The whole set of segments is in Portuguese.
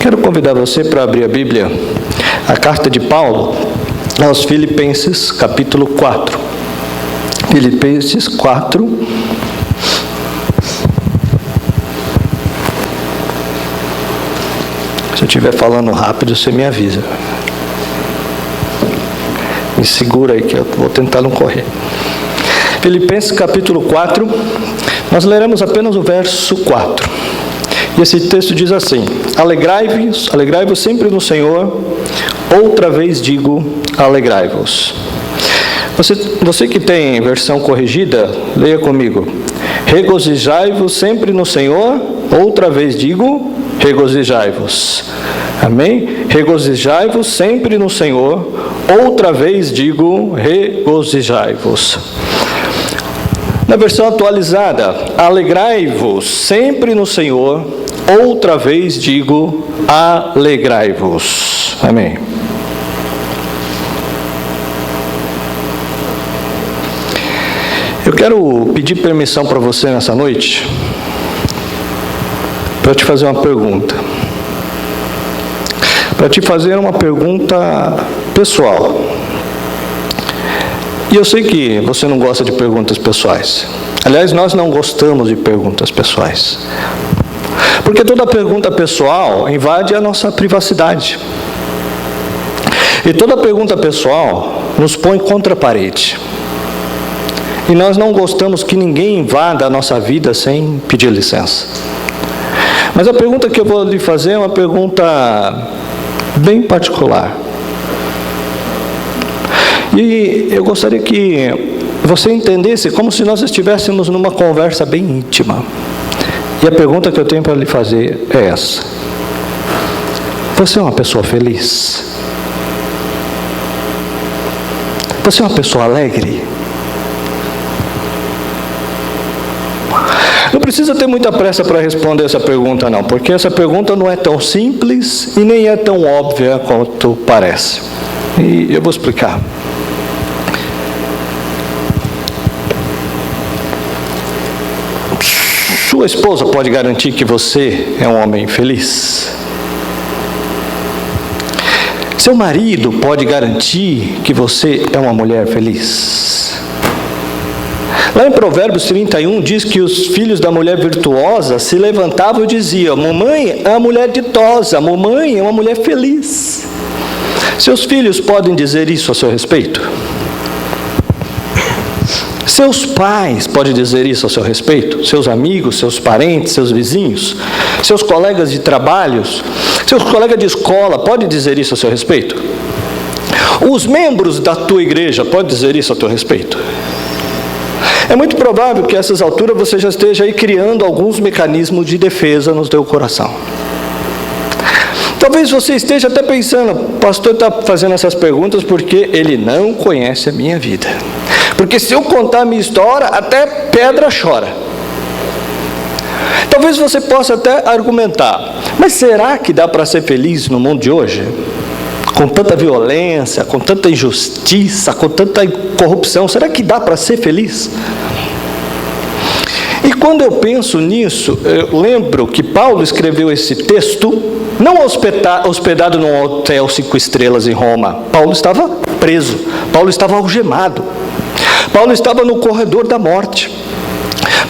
Quero convidar você para abrir a Bíblia, a carta de Paulo aos Filipenses, capítulo 4. Filipenses 4. Se eu estiver falando rápido, você me avisa. Me segura aí que eu vou tentar não correr. Filipenses capítulo 4, nós leremos apenas o verso 4. E esse texto diz assim: alegrai-vos sempre no Senhor, outra vez digo, alegrai-vos. Você que tem versão corrigida, leia comigo. Regozijai-vos sempre no Senhor, outra vez digo, regozijai-vos. Amém? Regozijai-vos sempre no Senhor, outra vez digo, regozijai-vos. Na versão atualizada, alegrai-vos sempre no Senhor, outra vez digo, alegrai-vos. Amém. Eu quero pedir permissão para você nessa noite, para te fazer uma pergunta. Para te fazer uma pergunta pessoal. E eu sei que você não gosta de perguntas pessoais. Aliás, nós não gostamos de perguntas pessoais. Porque toda pergunta pessoal invade a nossa privacidade. E toda pergunta pessoal nos põe contra a parede. E nós não gostamos que ninguém invada a nossa vida sem pedir licença. Mas a pergunta que eu vou lhe fazer é uma pergunta bem particular. E eu gostaria que você entendesse como se nós estivéssemos numa conversa bem íntima. E a pergunta que eu tenho para lhe fazer é essa: você é uma pessoa feliz? Você é uma pessoa alegre? Não precisa ter muita pressa para responder essa pergunta não, porque essa pergunta não é tão simples e nem é tão óbvia quanto parece. E eu vou explicar. Sua esposa pode garantir que você é um homem feliz? Seu marido pode garantir que você é uma mulher feliz? Lá em Provérbios 31 diz que os filhos da mulher virtuosa se levantavam e diziam: mamãe é uma mulher ditosa, mamãe é uma mulher feliz. Seus filhos podem dizer isso a seu respeito? Seus pais podem dizer isso a seu respeito? Seus amigos, seus parentes, seus vizinhos, seus colegas de trabalho, seus colegas de escola podem dizer isso a seu respeito? Os membros da tua igreja podem dizer isso a teu respeito? É muito provável que a essas alturas você já esteja aí criando alguns mecanismos de defesa no teu coração. Talvez você esteja até pensando: o pastor está fazendo essas perguntas porque ele não conhece a minha vida. Porque se eu contar a minha história, até pedra chora. Talvez você possa até argumentar: mas será que dá para ser feliz no mundo de hoje? Com tanta violência, com tanta injustiça, com tanta corrupção, será que dá para ser feliz? E quando eu penso nisso, eu lembro que Paulo escreveu esse texto não hospedado num hotel 5 estrelas em Roma. Paulo estava preso, Paulo estava algemado, Paulo estava no corredor da morte,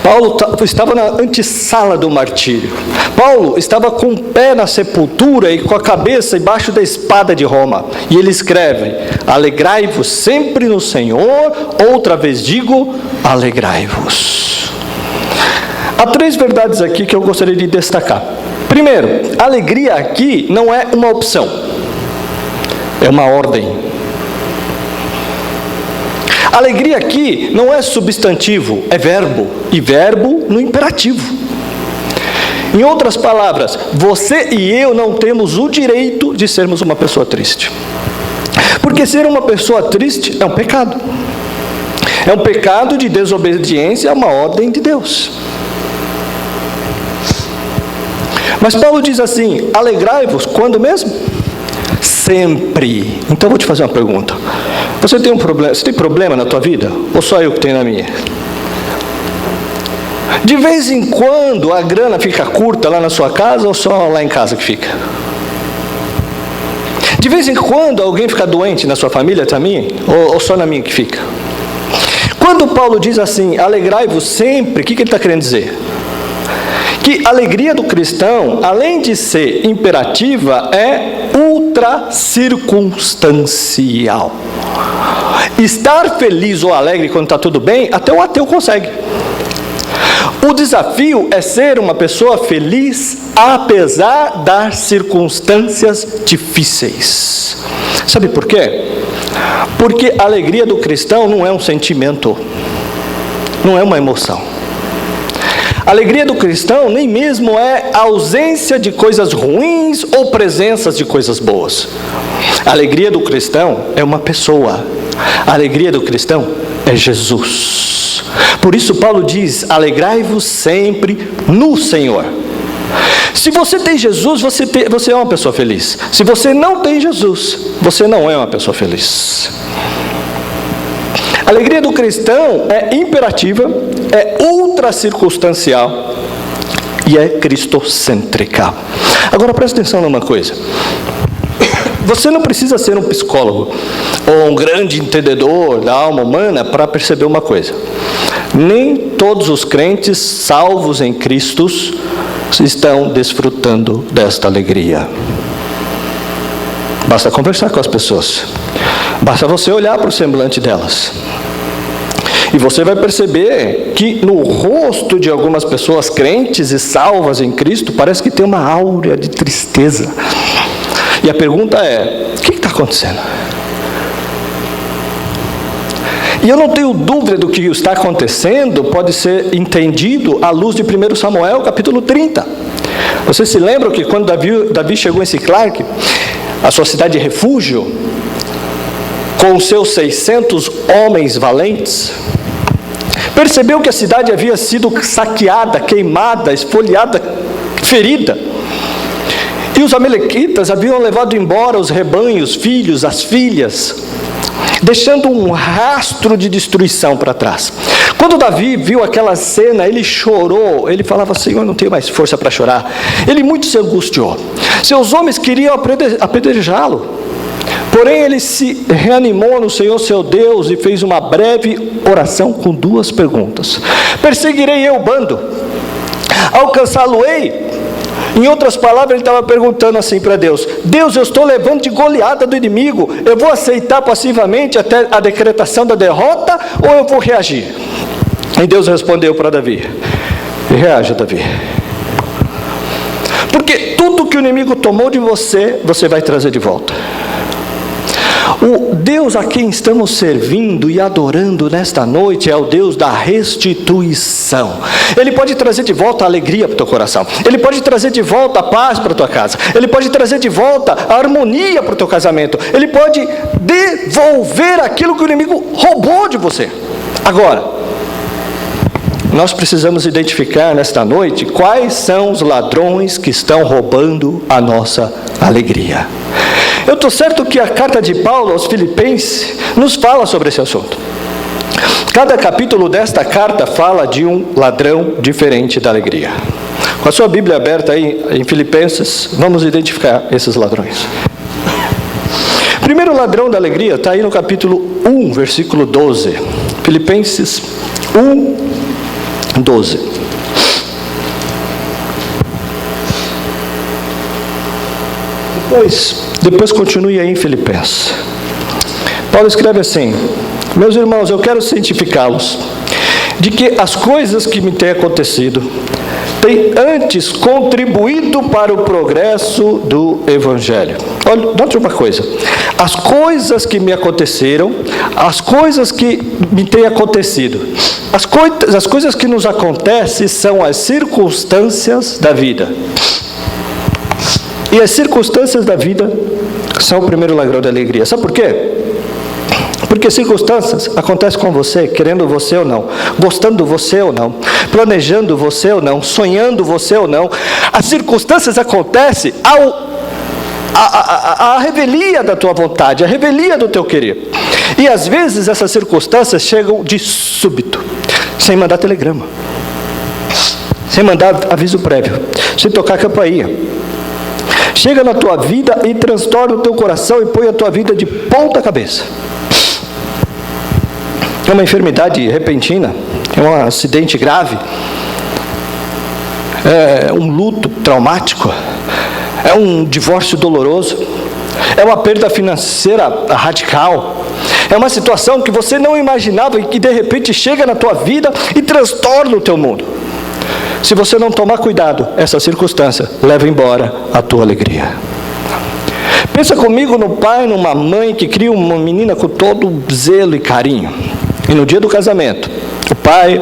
Paulo estava na antessala do martírio, Paulo estava com o pé na sepultura e com a cabeça embaixo da espada de Roma. E ele escreve: alegrai-vos sempre no Senhor, outra vez digo, alegrai-vos. Há 3 verdades aqui que eu gostaria de destacar. Primeiro, alegria aqui não é uma opção, é uma ordem. Alegria aqui não é substantivo, é verbo, e verbo no imperativo. Em outras palavras, você e eu não temos o direito de sermos uma pessoa triste. Porque ser uma pessoa triste é um pecado. É um pecado de desobediência a uma ordem de Deus. Mas Paulo diz assim: alegrai-vos quando mesmo? Sempre. Então eu vou te fazer uma pergunta: você tem problema na tua vida? Ou só eu que tenho na minha? De vez em quando a grana fica curta lá na sua casa ou só lá em casa que fica? vez em quando alguém fica doente na sua família também? Ou só na minha que fica? Quando Paulo diz assim, alegrai-vos sempre, o que ele está querendo dizer? Que a alegria do cristão, além de ser imperativa, é ultra circunstancial. Estar feliz ou alegre quando está tudo bem, até um ateu consegue. O desafio é ser uma pessoa feliz apesar das circunstâncias difíceis. Sabe por quê? Porque a alegria do cristão não é um sentimento, não é uma emoção. A alegria do cristão nem mesmo é a ausência de coisas ruins ou presenças de coisas boas. A alegria do cristão é uma pessoa. A alegria do cristão é Jesus. Por isso Paulo diz, alegrai-vos sempre no Senhor. Se você tem Jesus, você é uma pessoa feliz. Se você não tem Jesus, você não é uma pessoa feliz. A alegria do cristão é imperativa, é ultra circunstancial e é cristocêntrica. Agora presta atenção numa coisa. Você não precisa ser um psicólogo ou um grande entendedor da alma humana para perceber uma coisa. Nem todos os crentes salvos em Cristo estão desfrutando desta alegria. Basta conversar com as pessoas. Basta você olhar para o semblante delas. E você vai perceber que no rosto de algumas pessoas crentes e salvas em Cristo, parece que tem uma áurea de tristeza. E a pergunta é, o que está acontecendo? E eu não tenho dúvida do que está acontecendo, pode ser entendido à luz de 1 Samuel, capítulo 30. Você se lembra que quando Davi chegou em Siclag, a sua cidade de refúgio, com seus 600 homens valentes, percebeu que a cidade havia sido saqueada, queimada, espoliada, ferida. E os amalequitas haviam levado embora os rebanhos, filhos, as filhas, deixando um rastro de destruição para trás. Quando Davi viu aquela cena, ele chorou, ele falava, Senhor, não tenho mais força para chorar. Ele muito se angustiou. Seus homens queriam apedrejá-lo. Porém, ele se reanimou no Senhor seu Deus e fez uma breve oração com duas perguntas. Perseguirei eu o bando? Alcançá-lo-ei? Em outras palavras, ele estava perguntando assim para Deus, Deus, eu estou levando de goleada do inimigo, eu vou aceitar passivamente até a decretação da derrota ou eu vou reagir? E Deus respondeu para Davi, reaja, Davi. Porque tudo que o inimigo tomou de você, você vai trazer de volta. O Deus a quem estamos servindo e adorando nesta noite é o Deus da restituição. Ele pode trazer de volta a alegria para o teu coração. Ele pode trazer de volta a paz para a tua casa. Ele pode trazer de volta a harmonia para o teu casamento. Ele pode devolver aquilo que o inimigo roubou de você. Agora, nós precisamos identificar nesta noite quais são os ladrões que estão roubando a nossa alegria. Eu estou certo que a carta de Paulo aos Filipenses nos fala sobre esse assunto. Cada capítulo desta carta fala de um ladrão diferente da alegria. Com a sua Bíblia aberta aí em Filipenses, vamos identificar esses ladrões. O primeiro ladrão da alegria está aí no capítulo 1, versículo 12. Filipenses 1, 12. Depois continue aí em Filipenses. Paulo escreve assim, meus irmãos, eu quero cientificá-los de que as coisas que me têm acontecido têm antes contribuído para o progresso do Evangelho. Olha, note uma coisa, as coisas que me aconteceram, as coisas que me têm acontecido, as coisas que nos acontecem são as circunstâncias da vida. E as circunstâncias da vida são o primeiro ladrão da alegria. Sabe por quê? Porque circunstâncias acontecem com você, querendo você ou não, gostando você ou não, planejando você ou não, sonhando você ou não. As circunstâncias acontecem a revelia da tua vontade, a revelia do teu querer. E às vezes essas circunstâncias chegam de súbito, sem mandar telegrama, sem mandar aviso prévio, sem tocar campainha. chega na tua vida e transtorna o teu coração e põe a tua vida de ponta cabeça. É uma enfermidade repentina, é um acidente grave, é um luto traumático, é um divórcio doloroso, é uma perda financeira radical, é uma situação que você não imaginava e que de repente chega na tua vida e transtorna o teu mundo. Se você não tomar cuidado, essa circunstância leva embora a tua alegria. Pensa comigo no pai, numa mãe que cria uma menina com todo zelo e carinho. E no dia do casamento, o pai,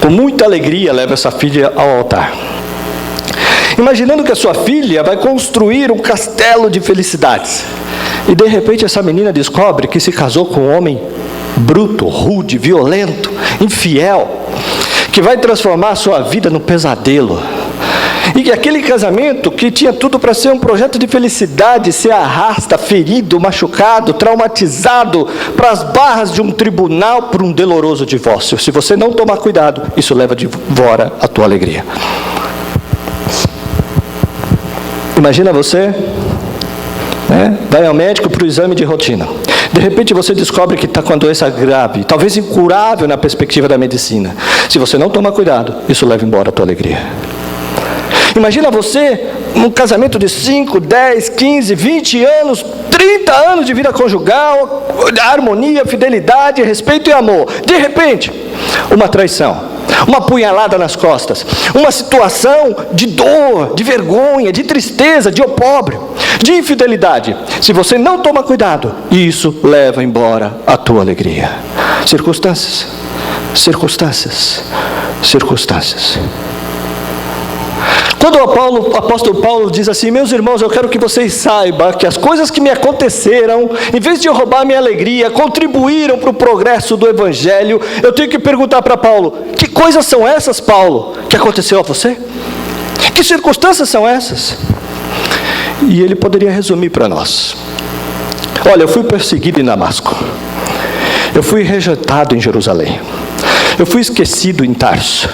com muita alegria, leva essa filha ao altar, imaginando que a sua filha vai construir um castelo de felicidades. E de repente essa menina descobre que se casou com um homem bruto, rude, violento, infiel, que vai transformar a sua vida num pesadelo. E que aquele casamento que tinha tudo para ser um projeto de felicidade se arrasta ferido, machucado, traumatizado para as barras de um tribunal por um doloroso divórcio. Se você não tomar cuidado, isso leva de embora a tua alegria. Imagina você, vai ao médico para o exame de rotina. De repente você descobre que está com uma doença grave, talvez incurável na perspectiva da medicina. Se você não tomar cuidado, isso leva embora a tua alegria. Imagina você, num casamento de 5, 10, 15, 20 anos, 30 anos de vida conjugal, harmonia, fidelidade, respeito e amor. De repente, uma traição, uma punhalada nas costas, uma situação de dor, de vergonha, de tristeza, de opróbrio, de infidelidade. Se você não toma cuidado, isso leva embora a tua alegria. Circunstâncias, circunstâncias, circunstâncias. Quando o apóstolo Paulo diz assim: meus irmãos, eu quero que vocês saibam que as coisas que me aconteceram, em vez de roubar minha alegria, contribuíram para o progresso do Evangelho. Eu tenho que perguntar para Paulo: que coisas são essas, Paulo, que aconteceu a você? Que circunstâncias são essas? E ele poderia resumir para nós: olha, eu fui perseguido em Damasco, eu fui rejeitado em Jerusalém, eu fui esquecido em Tarso,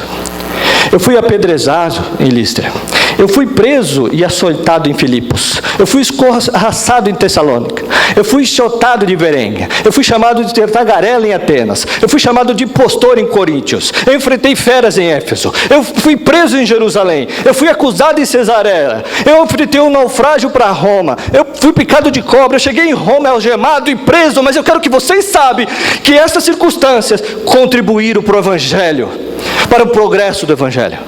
eu fui apedrejado em Listra, eu fui preso e açoitado em Filipos, eu fui escorraçado em Tessalônica, eu fui enxotado de Berengue, eu fui chamado de tagarela em Atenas, eu fui chamado de impostor em Coríntios, eu enfrentei feras em Éfeso, eu fui preso em Jerusalém, eu fui acusado em Cesareia, eu enfrentei um naufrágio para Roma, eu fui picado de cobra, eu cheguei em Roma algemado e preso. Mas eu quero que vocês saibam que essas circunstâncias contribuíram para o Evangelho, para o progresso do Evangelho.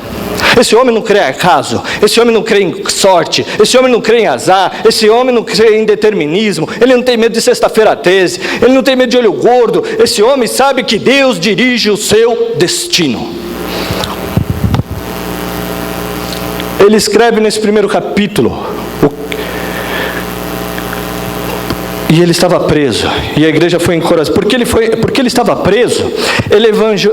Esse homem não crê em acaso, esse homem não crê em sorte, esse homem não crê em azar, esse homem não crê em determinismo, ele não tem medo de sexta-feira 13, ele não tem medo de olho gordo. Esse homem sabe que Deus dirige o seu destino. Ele escreve nesse primeiro capítulo, e ele estava preso, e a igreja foi encorajada. Porque ele estava preso, ele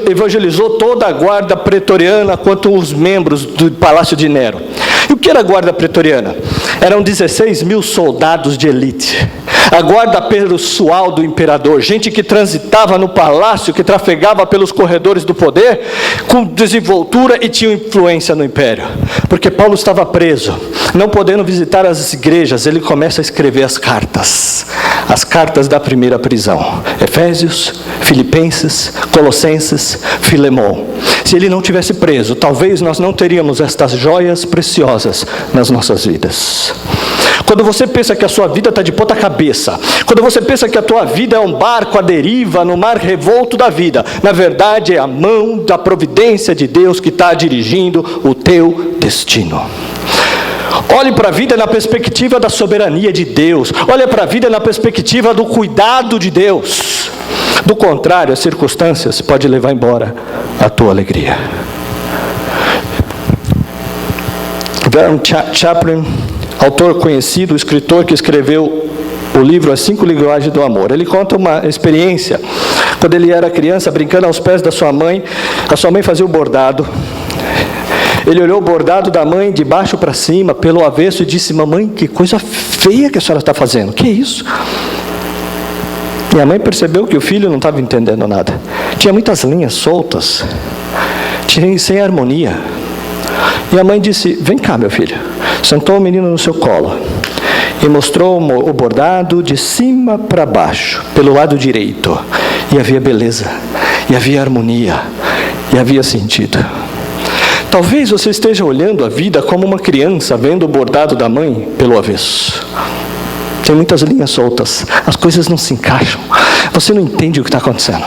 evangelizou toda a guarda pretoriana quanto os membros do palácio de Nero. E o que era a guarda pretoriana? Eram 16 mil soldados de elite, a guarda pessoal do imperador, gente que transitava no palácio, que trafegava pelos corredores do poder com desenvoltura e tinha influência no império. Porque Paulo estava preso, não podendo visitar as igrejas, ele começa a escrever as cartas da primeira prisão: Efésios, Filipenses, Colossenses, Filemão. Se ele não tivesse preso, talvez nós não teríamos estas joias preciosas nas nossas vidas. Quando você pensa que a sua vida está de ponta cabeça, quando você pensa que a tua vida é um barco à deriva no mar revolto da vida, na verdade é a mão da providência de Deus que está dirigindo o teu destino. Olhe para a vida na perspectiva da soberania de Deus. Olhe para a vida na perspectiva do cuidado de Deus. Do contrário, as circunstâncias podem levar embora a tua alegria. Vern Chaplin, autor conhecido, escritor que escreveu o livro As 5 Linguagens do Amor. Ele conta uma experiência, quando ele era criança, brincando aos pés da sua mãe. A sua mãe fazia o bordado. Ele olhou o bordado da mãe de baixo para cima, pelo avesso, e disse: mamãe, que coisa feia que a senhora está fazendo. Que é isso? E a mãe percebeu que o filho não estava entendendo nada. Tinha muitas linhas soltas, sem harmonia. E a mãe disse: vem cá, meu filho. Sentou o menino no seu colo e mostrou o bordado de cima para baixo, pelo lado direito. E havia beleza, e havia harmonia, e havia sentido. Talvez você esteja olhando a vida como uma criança vendo o bordado da mãe pelo avesso. Tem muitas linhas soltas, as coisas não se encaixam, você não entende o que está acontecendo.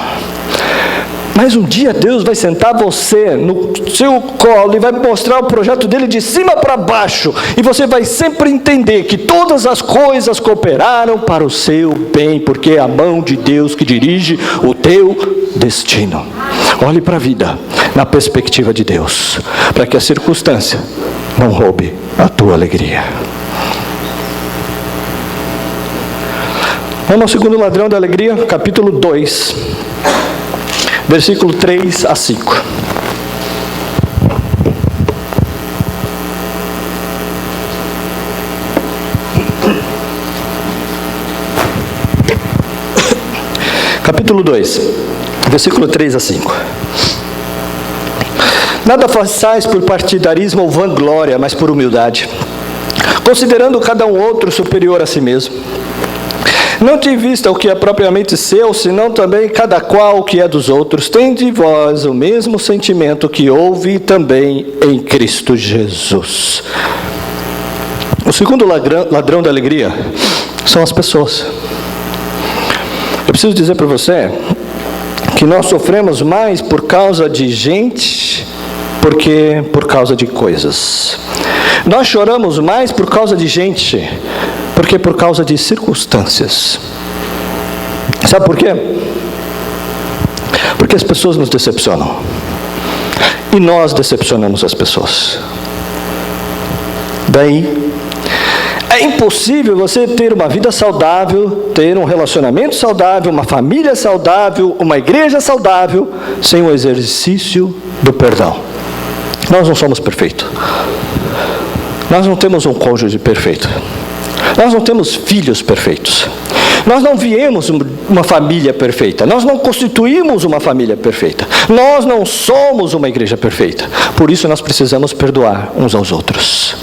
Mas um dia Deus vai sentar você no seu colo e vai mostrar o projeto dele de cima para baixo. E você vai sempre entender que todas as coisas cooperaram para o seu bem, porque é a mão de Deus que dirige o teu destino. Olhe para a vida na perspectiva de Deus, para que a circunstância não roube a tua alegria. Vamos ao segundo ladrão da alegria, capítulo 2. Versículo 3 a 5. Capítulo 2, versículo 3 a 5. Nada façais por partidarismo ou vanglória, mas por humildade, considerando cada um outro superior a si mesmo. Não te invista o que é propriamente seu, senão também cada qual o que é dos outros. Tende vós o mesmo sentimento que houve também em Cristo Jesus. O segundo ladrão da alegria são as pessoas. Eu preciso dizer para você que nós sofremos mais por causa de gente porque por causa de coisas. Nós choramos mais por causa de gente porque por causa de circunstâncias. Sabe por quê? Porque as pessoas nos decepcionam. E nós decepcionamos as pessoas. Daí, é impossível você ter uma vida saudável, ter um relacionamento saudável, uma família saudável, uma igreja saudável, sem o exercício do perdão. Nós não somos perfeitos. Nós não temos um cônjuge perfeito. Nós não temos filhos perfeitos. Nós não viemos uma família perfeita. Nós não constituímos uma família perfeita. Nós não somos uma igreja perfeita. Por isso nós precisamos perdoar uns aos outros.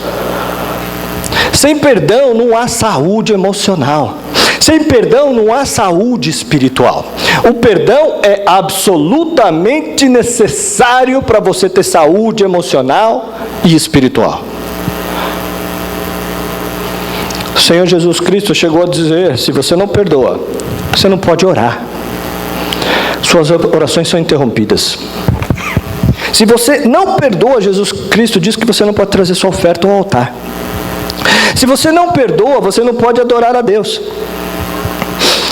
Sem perdão não há saúde emocional. Sem perdão não há saúde espiritual. O perdão é absolutamente necessário para você ter saúde emocional e espiritual. O Senhor Jesus Cristo chegou a dizer: se você não perdoa, você não pode orar. Suas orações são interrompidas. Se você não perdoa, Jesus Cristo diz que você não pode trazer sua oferta ao altar. Se você não perdoa, você não pode adorar a Deus.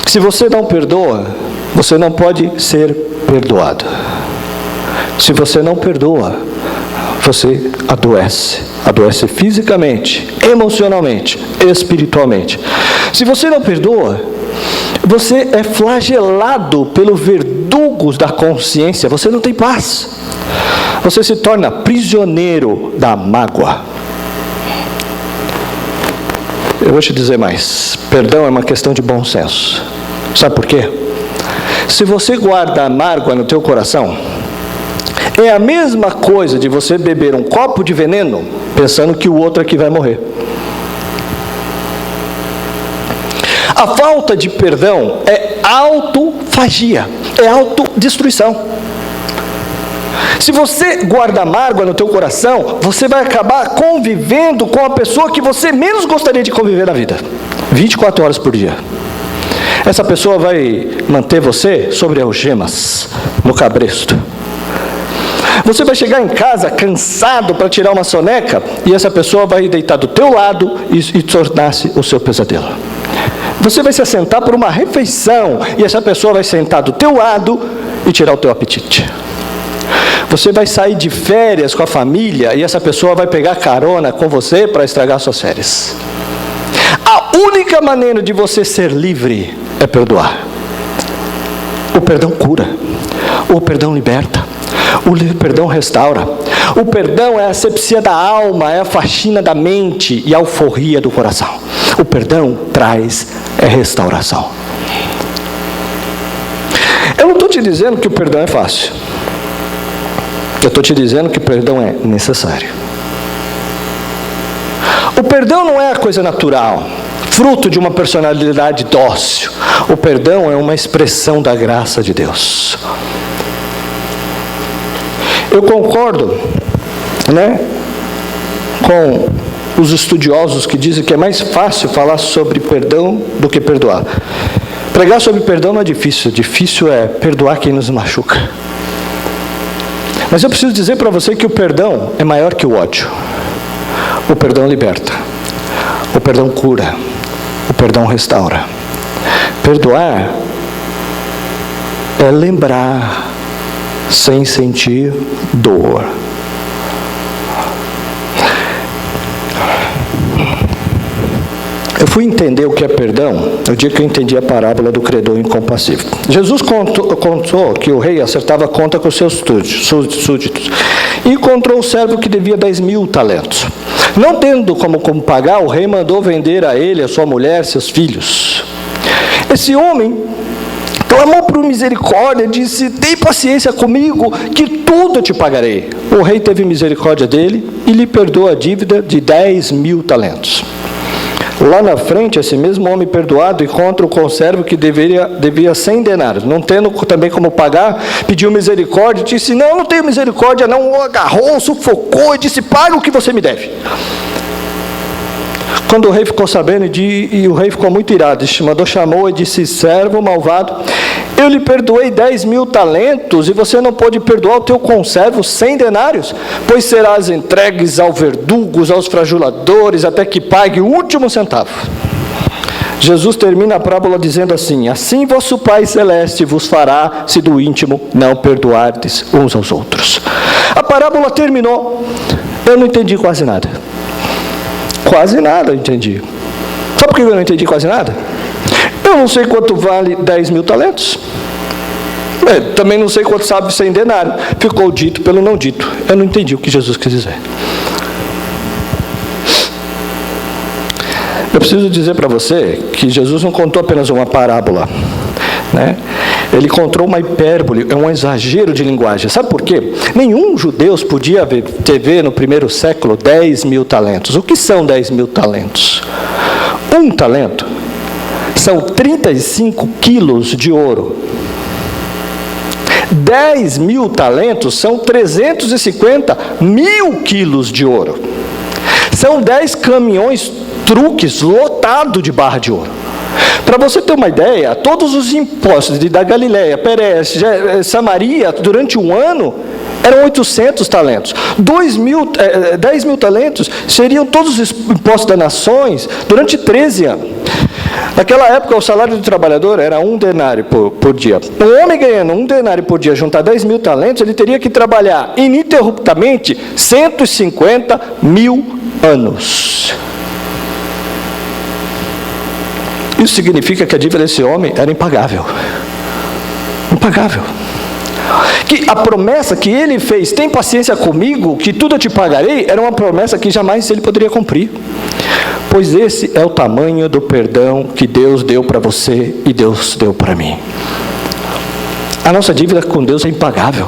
Se você não perdoa, você não pode ser perdoado. Se você não perdoa, você adoece. Adoece fisicamente, emocionalmente, espiritualmente. Se você não perdoa, você é flagelado pelos verdugos da consciência. Você não tem paz. Você se torna prisioneiro da mágoa. Eu vou te dizer mais. Perdão é uma questão de bom senso. Sabe por quê? Se você guarda a mágoa no teu coração, é a mesma coisa de você beber um copo de veneno pensando que o outro aqui vai morrer. A falta de perdão é autofagia, é autodestruição. Se você guarda mágoa no teu coração, você vai acabar convivendo com a pessoa que você menos gostaria de conviver na vida, 24 horas por dia. Essa pessoa vai manter você sobre algemas, no cabresto. Você vai chegar em casa cansado para tirar uma soneca, e essa pessoa vai deitar do teu lado e tornar-se o seu pesadelo. Você vai se assentar por uma refeição, e essa pessoa vai sentar do teu lado e tirar o teu apetite. Você vai sair de férias com a família, e essa pessoa vai pegar carona com você para estragar suas férias. A única maneira de você ser livre é perdoar. O perdão cura, o perdão liberta, o perdão restaura. O perdão é a asepsia da alma, é a faxina da mente e a alforria do coração. O perdão traz restauração. Eu não estou te dizendo que o perdão é fácil. Eu estou te dizendo que o perdão é necessário. O perdão não é a coisa natural, fruto de uma personalidade dócil. O perdão é uma expressão da graça de Deus. Eu concordo, com os estudiosos que dizem que é mais fácil falar sobre perdão do que perdoar. Pregar sobre perdão não é difícil é perdoar quem nos machuca. Mas eu preciso dizer para você que o perdão é maior que o ódio. O perdão liberta, o perdão cura, o perdão restaura. Perdoar é lembrar sem sentir dor. Eu fui entender o que é perdão no dia que eu entendi a parábola do credor incompassível. Jesus contou que o rei acertava conta com os seus súditos e encontrou o servo que devia 10.000 talentos. Não tendo como pagar, o rei mandou vender a ele, a sua mulher, seus filhos. Esse homem clamou por misericórdia, disse: tem paciência comigo, que tudo eu te pagarei. O rei teve misericórdia dele e lhe perdoou a dívida de 10.000 talentos. Lá na frente, esse mesmo homem perdoado encontra o conservo que devia 100 denários. Não tendo também como pagar, pediu misericórdia, disse: não tenho misericórdia, não. O agarrou, sufocou e disse: paga o que você me deve. Quando o rei ficou sabendo, e o rei ficou muito irado, chamou e disse: servo malvado, eu lhe perdoei 10.000 talentos, e você não pôde perdoar o teu conservo 100 denários? Pois serás entregues aos verdugos, aos frajuladores, até que pague o último centavo. Jesus termina a parábola dizendo assim: assim vosso Pai Celeste vos fará, se do íntimo não perdoardes uns aos outros. A parábola terminou. Eu não entendi quase nada. Quase nada eu entendi. Sabe por que eu não entendi quase nada? Eu não sei quanto vale 10.000 talentos. Também não sei quanto sabe 100 denários. Ficou dito pelo não dito. Eu não entendi o que Jesus quis dizer. Eu preciso dizer para você que Jesus não contou apenas uma parábola, Ele contou uma hipérbole, um exagero de linguagem. Sabe por quê? Nenhum judeu podia ver no primeiro século 10.000 talentos. O que são 10.000 talentos? Um talento são 35 quilos de ouro. 10.000 talentos são 350 mil quilos de ouro. São 10 caminhões truques lotados de barra de ouro. Para você ter uma ideia, todos os impostos da Galileia, Pérez, Samaria, durante um ano, eram 800 talentos. 10.000 talentos seriam todos os impostos das nações durante 13 anos. Naquela época, o salário do trabalhador era 1 denário por dia. Um homem ganhando 1 denário por dia, juntar 10.000 talentos, ele teria que trabalhar ininterruptamente 150 mil anos. Isso significa que a dívida desse homem era impagável. Impagável. Que a promessa que ele fez, tem paciência comigo, que tudo eu te pagarei, era uma promessa que jamais ele poderia cumprir. Pois esse é o tamanho do perdão que Deus deu para você e Deus deu para mim. A nossa dívida com Deus é impagável.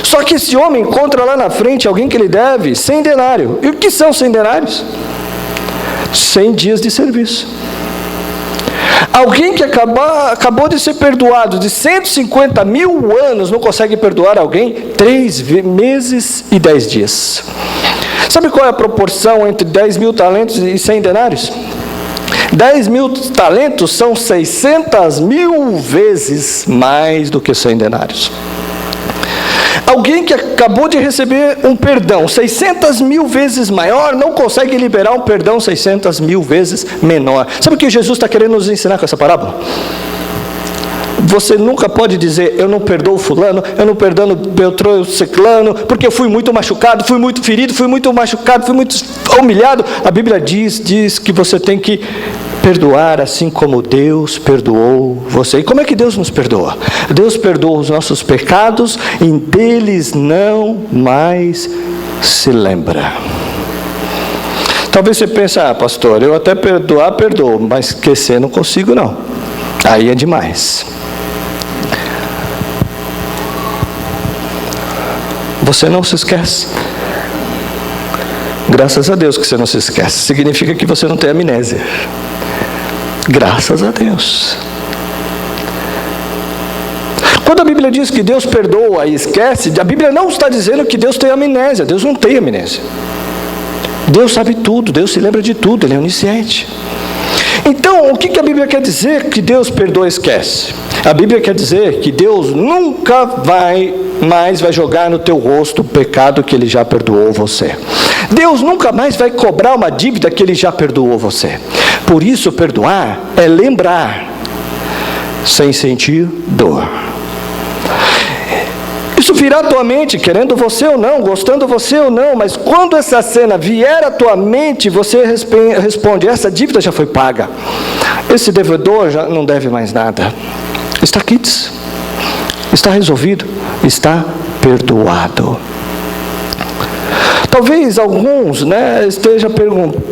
Só que esse homem encontra lá na frente alguém que ele deve 100 denários. E o que são 100 denários? 100 dias de serviço. Alguém que acabou de ser perdoado de 150 mil anos não consegue perdoar alguém 3 meses e 10 dias. Sabe qual é a proporção entre 10.000 talentos e 100 denários? 10.000 talentos são 600 mil vezes mais do que 100 denários. Alguém que acabou de receber um perdão 600 mil vezes maior, não consegue liberar um perdão 600 mil vezes menor. Sabe o que Jesus está querendo nos ensinar com essa parábola? Você nunca pode dizer: eu não perdoo fulano, eu não perdoo Beltrano, Ciclano, porque eu fui muito machucado, fui muito ferido, fui muito machucado, fui muito humilhado. A Bíblia diz que você tem que perdoar assim como Deus perdoou você. E como é que Deus nos perdoa? Deus perdoa os nossos pecados e deles não mais se lembra. Talvez você pense: pastor, eu até perdoo, mas esquecer não consigo não. Aí é demais. Você não se esquece. Graças a Deus que você não se esquece. Significa que você não tem amnésia. Graças a Deus. Quando a Bíblia diz que Deus perdoa e esquece, a Bíblia não está dizendo que Deus tem amnésia. Deus não tem amnésia. Deus sabe tudo, Deus se lembra de tudo, Ele é onisciente. Então, o que a Bíblia quer dizer que Deus perdoa e esquece? A Bíblia quer dizer que Deus nunca mais vai jogar no teu rosto o pecado que Ele já perdoou você. Deus nunca mais vai cobrar uma dívida que Ele já perdoou você. Por isso, perdoar é lembrar, sem sentir dor. Isso virá à tua mente, querendo você ou não, gostando você ou não, mas quando essa cena vier à tua mente, você responde: essa dívida já foi paga, esse devedor já não deve mais nada, está quites, está resolvido, está perdoado. Talvez alguns, esteja perguntando,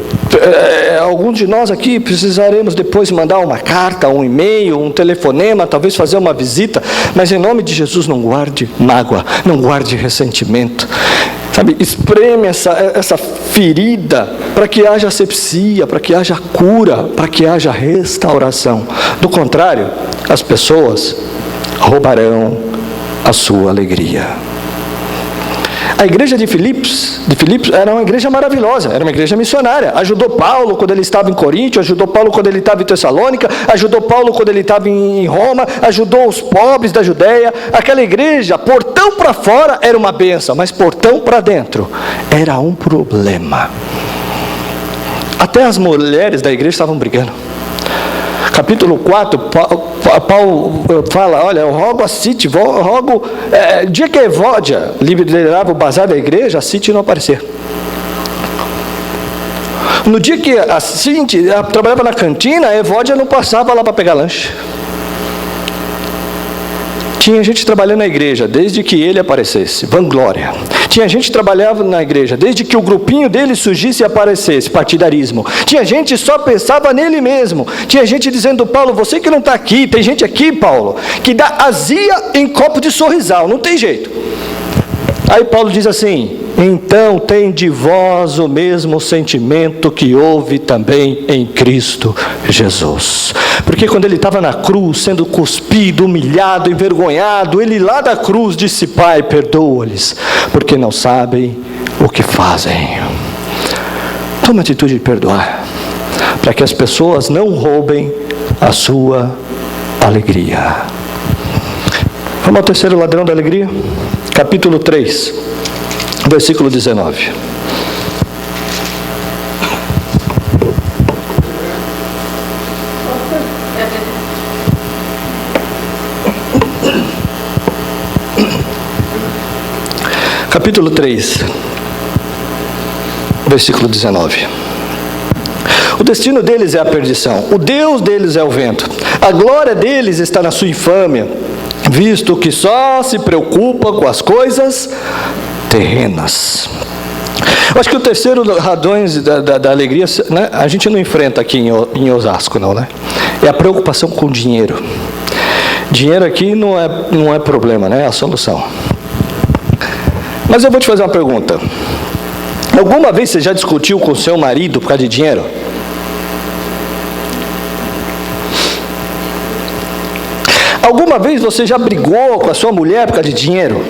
alguns de nós aqui precisaremos depois mandar uma carta, um e-mail, um telefonema, talvez fazer uma visita, mas em nome de Jesus não guarde mágoa, não guarde ressentimento, sabe? Espreme essa ferida para que haja asepsia, para que haja cura, para que haja restauração. Do contrário, as pessoas roubarão a sua alegria. A igreja de Filipos era uma igreja maravilhosa, era uma igreja missionária. Ajudou Paulo quando ele estava em Corinto, ajudou Paulo quando ele estava em Tessalônica, ajudou Paulo quando ele estava em Roma, ajudou os pobres da Judéia. Aquela igreja, portão para fora era uma bênção, mas portão para dentro era um problema. Até as mulheres da igreja estavam brigando. Capítulo 4, Paulo fala: olha, eu rogo a Cite, dia que a Evódia liderava o bazar da igreja, a Cite não aparecia. No dia que a Cite trabalhava na cantina, a Evódia não passava lá para pegar lanche. Tinha gente trabalhando na igreja desde que ele aparecesse, vanglória. Tinha gente que trabalhava na igreja desde que o grupinho dele surgisse e aparecesse, partidarismo. Tinha gente que só pensava nele mesmo. Tinha gente dizendo: Paulo, você que não está aqui, tem gente aqui, Paulo, que dá azia em copo de sorrisal, não tem jeito. Aí Paulo diz assim: então tem de vós o mesmo sentimento que houve também em Cristo Jesus. Porque quando ele estava na cruz, sendo cuspido, humilhado, envergonhado, ele lá da cruz disse: Pai, perdoa-lhes, porque não sabem o que fazem. Toma a atitude de perdoar, para que as pessoas não roubem a sua alegria. Vamos ao terceiro ladrão da alegria? Capítulo 3, versículo 19. Capítulo 3, versículo 19. O destino deles é a perdição, o Deus deles é o vento, a glória deles está na sua infâmia, visto que só se preocupa com as coisas terrenas. Eu acho que o terceiro radões da alegria, né, a gente não enfrenta aqui em Osasco, não, né? É a preocupação com o dinheiro. Dinheiro aqui não é problema, né? É a solução. Mas eu vou te fazer uma pergunta. Alguma vez você já discutiu com o seu marido por causa de dinheiro? Alguma vez você já brigou com a sua mulher por causa de dinheiro?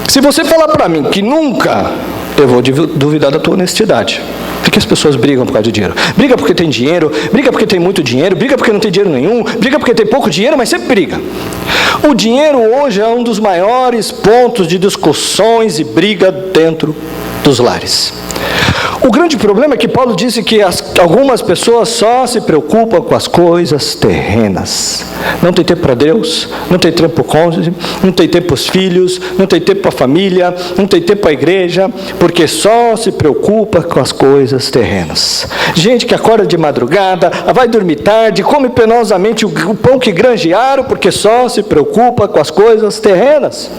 Se você falar para mim que nunca, eu vou duvidar da tua honestidade. Por que as pessoas brigam por causa de dinheiro? Briga porque tem dinheiro, briga porque tem muito dinheiro, briga porque não tem dinheiro nenhum, briga porque tem pouco dinheiro, mas sempre briga. O dinheiro hoje é um dos maiores pontos de discussões e briga dentro dos lares. O grande problema é que Paulo disse que algumas pessoas só se preocupam com as coisas terrenas. Não tem tempo para Deus, não tem tempo para o cônjuge, não tem tempo para os filhos, não tem tempo para a família, não tem tempo para a igreja, porque só se preocupa com as coisas terrenas. Gente que acorda de madrugada, vai dormir tarde, come penosamente o pão que granjearam, porque só se preocupa com as coisas terrenas.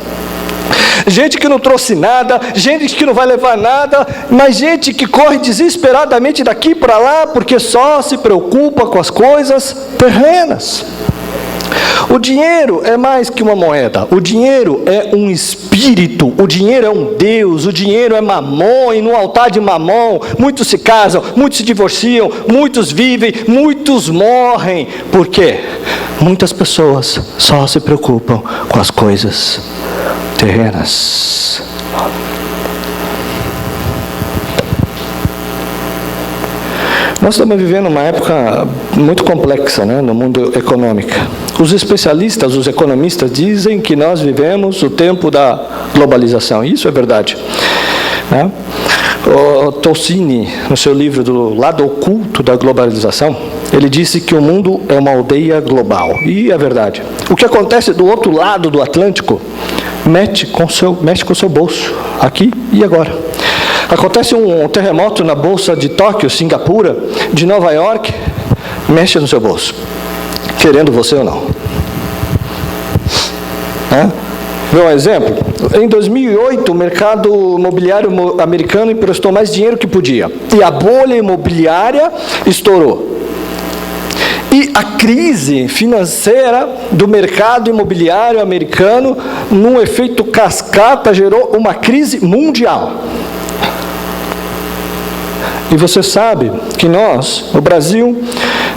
Gente que não trouxe nada, gente que não vai levar nada, mas gente que corre desesperadamente daqui para lá, porque só se preocupa com as coisas terrenas. O dinheiro é mais que uma moeda, o dinheiro é um espírito, o dinheiro é um Deus, o dinheiro é Mamon, e no altar de Mamon, muitos se casam, muitos se divorciam, muitos vivem, muitos morrem. Por quê? Muitas pessoas só se preocupam com as coisas terrenas. Nós estamos vivendo uma época muito complexa, né, no mundo econômico. Os especialistas, os economistas dizem que nós vivemos o tempo da globalização. Isso é verdade, né? O Tolstói, no seu livro do Lado Oculto da Globalização, ele disse que o mundo é uma aldeia global. E é verdade. O que acontece do outro lado do Atlântico mexe com o seu bolso, aqui e agora. Acontece um terremoto na Bolsa de Tóquio, Singapura, de Nova York, mexe no seu bolso, querendo você ou não. Vê um exemplo? Em 2008, o mercado imobiliário americano emprestou mais dinheiro que podia, e a bolha imobiliária estourou. E a crise financeira do mercado imobiliário americano, num efeito cascata, gerou uma crise mundial. E você sabe que nós, o Brasil,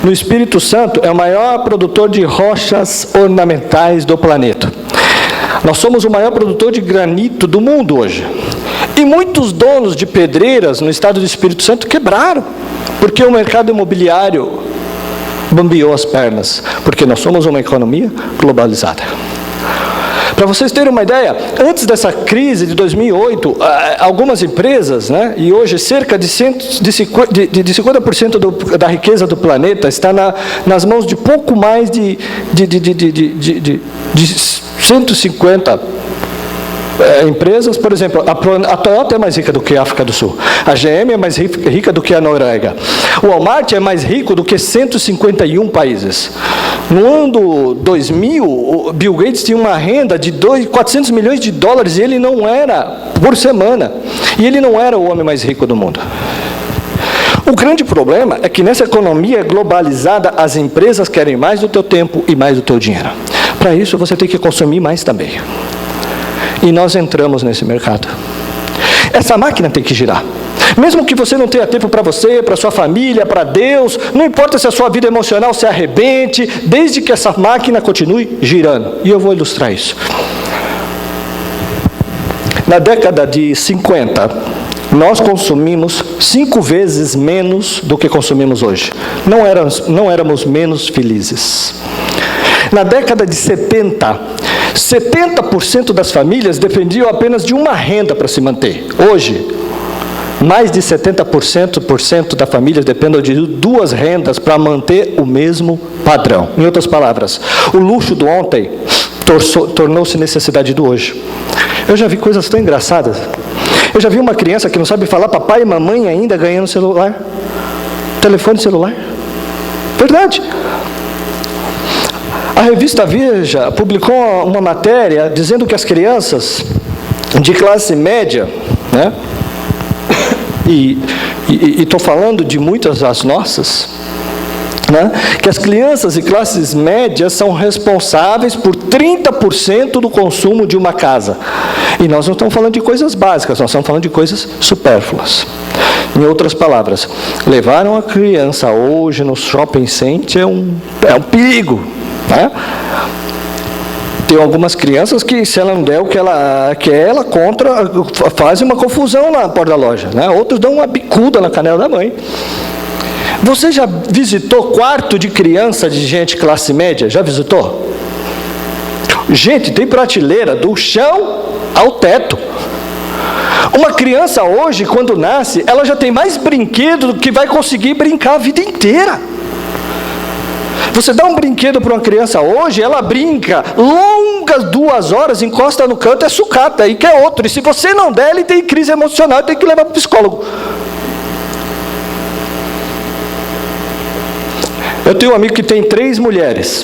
no Espírito Santo, é o maior produtor de rochas ornamentais do planeta. Nós somos o maior produtor de granito do mundo hoje. E muitos donos de pedreiras no estado do Espírito Santo quebraram, porque o mercado imobiliário bambeou as pernas, porque nós somos uma economia globalizada. Para vocês terem uma ideia, antes dessa crise de 2008, algumas empresas, né, e hoje cerca de 50% da riqueza do planeta está nas mãos de pouco mais de 150 empresas. Por exemplo, a Toyota é mais rica do que a África do Sul, a GM é mais rica do que a Noruega, o Walmart é mais rico do que 151 países. No ano 2000, o Bill Gates tinha uma renda de 400 milhões de dólares, e ele não era, por semana, e ele não era o homem mais rico do mundo. O grande problema é que nessa economia globalizada, as empresas querem mais do teu tempo e mais do teu dinheiro. Para isso, você tem que consumir mais também. E nós entramos nesse mercado. Essa máquina tem que girar. Mesmo que você não tenha tempo para você, para sua família, para Deus, não importa se a sua vida emocional se arrebente, desde que essa máquina continue girando. E eu vou ilustrar isso. Na década de 50, nós consumimos 5 vezes menos do que consumimos hoje. Não éramos menos felizes. Na década de 70, 70% das famílias dependiam apenas de uma renda para se manter. Hoje, mais de 70% das famílias dependem de 2 rendas para manter o mesmo padrão. Em outras palavras, o luxo do ontem tornou-se necessidade do hoje. Eu já vi coisas tão engraçadas. Eu já vi uma criança que não sabe falar papai e mamãe ainda ganhando celular. Telefone celular. Verdade. A revista Veja publicou uma matéria dizendo que as crianças de classe média, né, e estou falando de muitas das nossas, né, que as crianças de classes médias são responsáveis por 30% do consumo de uma casa. E nós não estamos falando de coisas básicas, nós estamos falando de coisas supérfluas. Em outras palavras, levar uma criança hoje no shopping center é um perigo, né? Tem algumas crianças que, se ela não der o que ela quer, ela faz uma confusão na porta da loja, né? Outros dão uma bicuda na canela da mãe. Você já visitou quarto de criança de gente classe média? Já visitou? Gente, tem prateleira do chão ao teto. Uma criança hoje, quando nasce, ela já tem mais brinquedo do que vai conseguir brincar a vida inteira. Você dá um brinquedo para uma criança hoje, ela brinca longas 2 horas, encosta no canto, é sucata, e quer outro. E se você não der, ele tem crise emocional, tem que levar para o psicólogo. Eu tenho um amigo que tem 3 mulheres.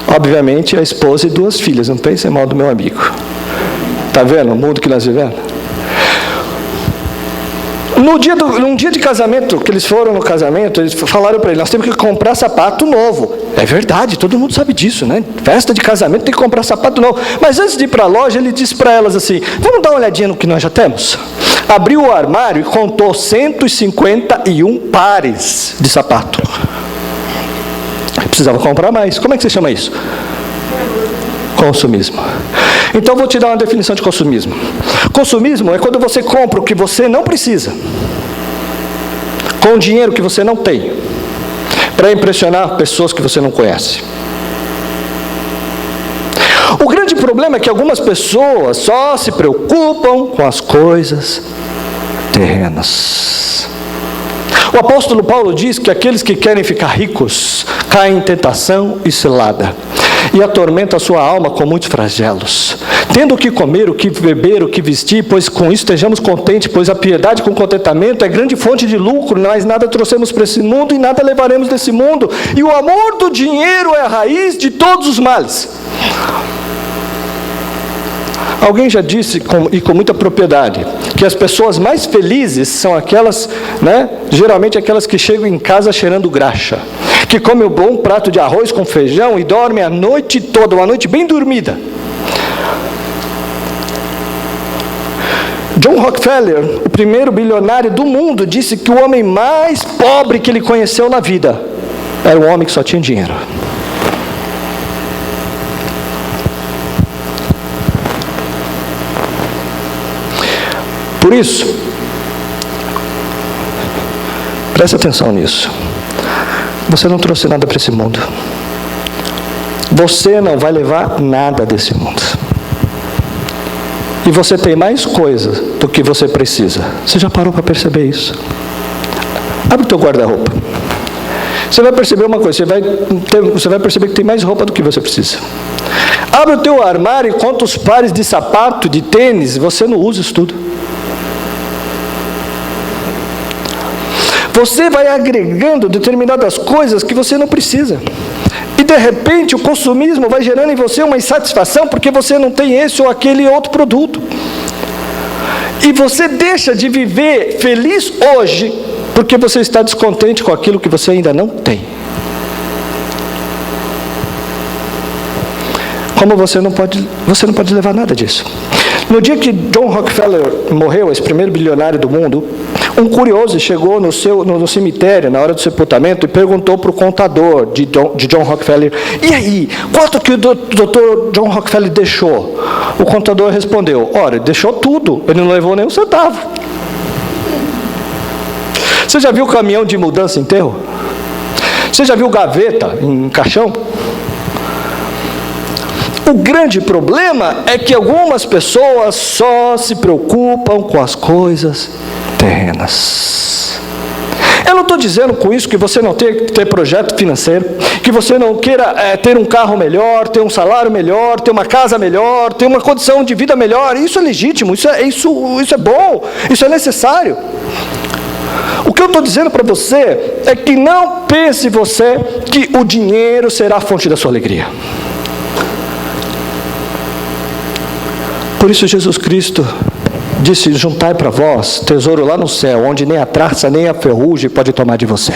Obviamente, a esposa e 2 filhas. Não pense mal do meu amigo. Está vendo o mundo que nós vivemos? Num dia de casamento, que eles foram no casamento, eles falaram para ele: nós temos que comprar sapato novo. É verdade, todo mundo sabe disso, né? Festa de casamento tem que comprar sapato novo. Mas antes de ir para a loja, ele disse para elas assim: vamos dar uma olhadinha no que nós já temos? Abriu o armário e contou 151 pares de sapato. Precisava comprar mais. Como é que você chama isso? Consumismo. Então vou te dar uma definição de consumismo. Consumismo é quando você compra o que você não precisa, com o dinheiro que você não tem, para impressionar pessoas que você não conhece. O grande problema é que algumas pessoas só se preocupam com as coisas terrenas. O apóstolo Paulo diz que aqueles que querem ficar ricos caem em tentação e cilada, e atormenta a sua alma com muitos flagelos, tendo o que comer, o que beber, o que vestir, pois com isso estejamos contentes, pois a piedade com contentamento é grande fonte de lucro. Nós nada trouxemos para esse mundo e nada levaremos desse mundo, e o amor do dinheiro é a raiz de todos os males. Alguém já disse, e com muita propriedade, que as pessoas mais felizes são aquelas, geralmente aquelas que chegam em casa cheirando graxa, que comem um bom prato de arroz com feijão e dormem a noite toda, uma noite bem dormida. John Rockefeller, o primeiro bilionário do mundo, disse que o homem mais pobre que ele conheceu na vida era um homem que só tinha dinheiro. Por isso, preste atenção nisso. Você não trouxe nada para esse mundo. Você não vai levar nada desse mundo. E você tem mais coisa do que você precisa. Você já parou para perceber isso? Abre o teu guarda-roupa. Você vai perceber uma coisa, você vai perceber que tem mais roupa do que você precisa. Abre o teu armário e conta os pares de sapato, de tênis, você não usa isso tudo. Você vai agregando determinadas coisas que você não precisa. E de repente o consumismo vai gerando em você uma insatisfação porque você não tem esse ou aquele outro produto. E você deixa de viver feliz hoje porque você está descontente com aquilo que você ainda não tem. Como você não pode levar nada disso. No dia que John Rockefeller morreu, esse primeiro bilionário do mundo, um curioso chegou no cemitério, na hora do sepultamento, e perguntou para o contador de John Rockefeller: e aí, quanto que o doutor John Rockefeller deixou? O contador respondeu: olha, deixou tudo, ele não levou nem um centavo. Você já viu caminhão de mudança em enterro? Você já viu gaveta em caixão? O grande problema é que algumas pessoas só se preocupam com as coisas terrenas. Eu não estou dizendo com isso que você não tem que ter projeto financeiro, que você não queira ter um carro melhor, ter um salário melhor, ter uma casa melhor, ter uma condição de vida melhor. Isso é legítimo, isso é bom, isso é necessário. O que eu estou dizendo para você é que não pense você que o dinheiro será a fonte da sua alegria. Por isso Jesus Cristo disse: juntai para vós tesouro lá no céu, onde nem a traça nem a ferrugem pode tomar de você.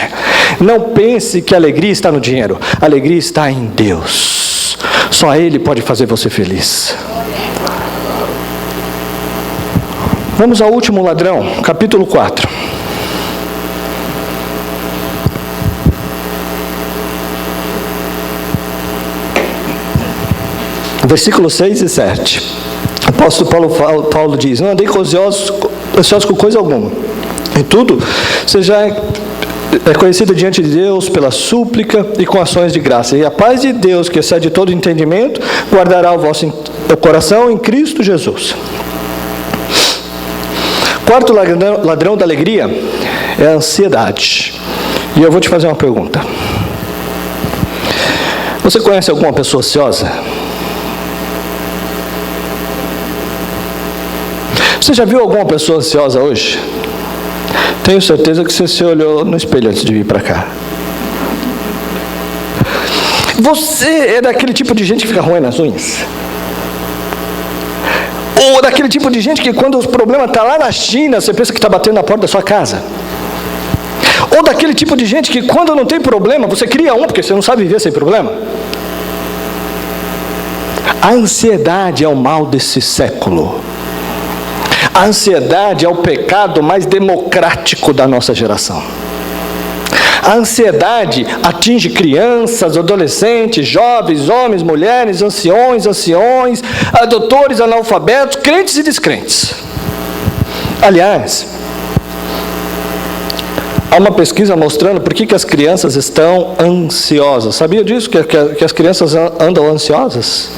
Não pense que a alegria está no dinheiro, a alegria está em Deus. Só Ele pode fazer você feliz. Vamos ao último ladrão, capítulo 4. Versículos 6 e 7. O apóstolo Paulo diz: não andei ansiosos com coisa alguma. Em tudo, seja conhecido diante de Deus pela súplica e com ações de graça. E a paz de Deus, que excede todo entendimento, guardará o vosso coração em Cristo Jesus. Quarto ladrão da alegria é a ansiedade. E eu vou te fazer uma pergunta. Você conhece alguma pessoa ansiosa? Você já viu alguma pessoa ansiosa hoje? Tenho certeza que você se olhou no espelho antes de vir para cá. Você é daquele tipo de gente que fica roendo as unhas? Ou daquele tipo de gente que quando o problema está lá na China, você pensa que está batendo na porta da sua casa. Ou daquele tipo de gente que quando não tem problema, você cria um, porque você não sabe viver sem problema. A ansiedade é o mal desse século. A ansiedade é o pecado mais democrático da nossa geração. A ansiedade atinge crianças, adolescentes, jovens, homens, mulheres, anciões, doutores, analfabetos, crentes e descrentes. Aliás, há uma pesquisa mostrando por que as crianças estão ansiosas. Sabia disso? Que as crianças andam ansiosas?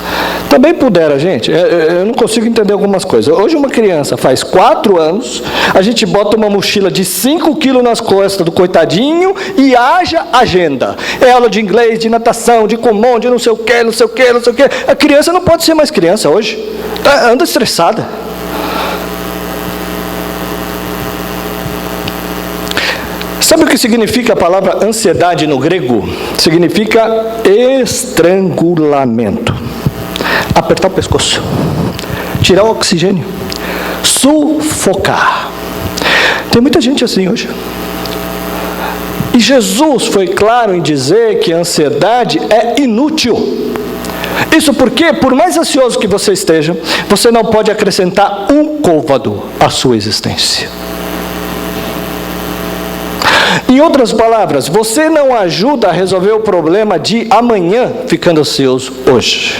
Também pudera, gente. Eu não consigo entender algumas coisas. Hoje uma criança faz 4 anos, a gente bota uma mochila de 5 quilos nas costas do coitadinho e haja agenda. É aula de inglês, de natação, de Kumon, de não sei o que. A criança não pode ser mais criança hoje. Anda estressada. Sabe o que significa a palavra ansiedade no grego? Significa estrangulamento. Apertar o pescoço. Tirar o oxigênio. Sufocar. Tem muita gente assim hoje. E Jesus foi claro em dizer que a ansiedade é inútil. Isso porque, por mais ansioso que você esteja, você não pode acrescentar um côvado à sua existência. Em outras palavras, você não ajuda a resolver o problema de amanhã ficando ansioso hoje.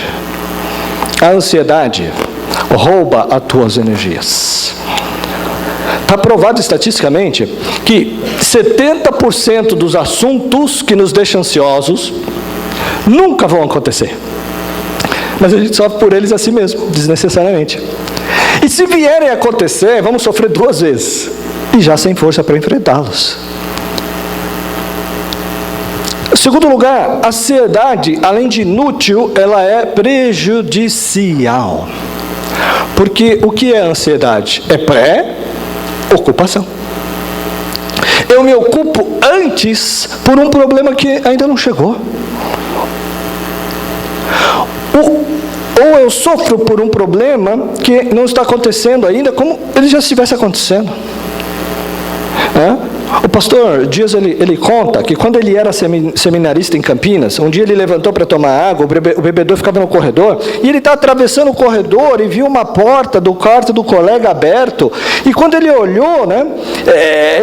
A ansiedade rouba as tuas energias. Está provado estatisticamente que 70% dos assuntos que nos deixam ansiosos nunca vão acontecer. Mas a gente sofre por eles assim mesmo, desnecessariamente. E se vierem a acontecer, vamos sofrer 2 vezes. E já sem força para enfrentá-los. Em segundo lugar, a ansiedade, além de inútil, ela é prejudicial. Porque o que é ansiedade? É pré-ocupação. Eu me ocupo antes por um problema que ainda não chegou. Ou eu sofro por um problema que não está acontecendo ainda, como ele já estivesse acontecendo. O pastor Dias, ele conta que quando ele era seminarista em Campinas, um dia ele levantou para tomar água, o bebedor ficava no corredor, e ele está atravessando o corredor e viu uma porta do quarto do colega aberto, e quando ele olhou,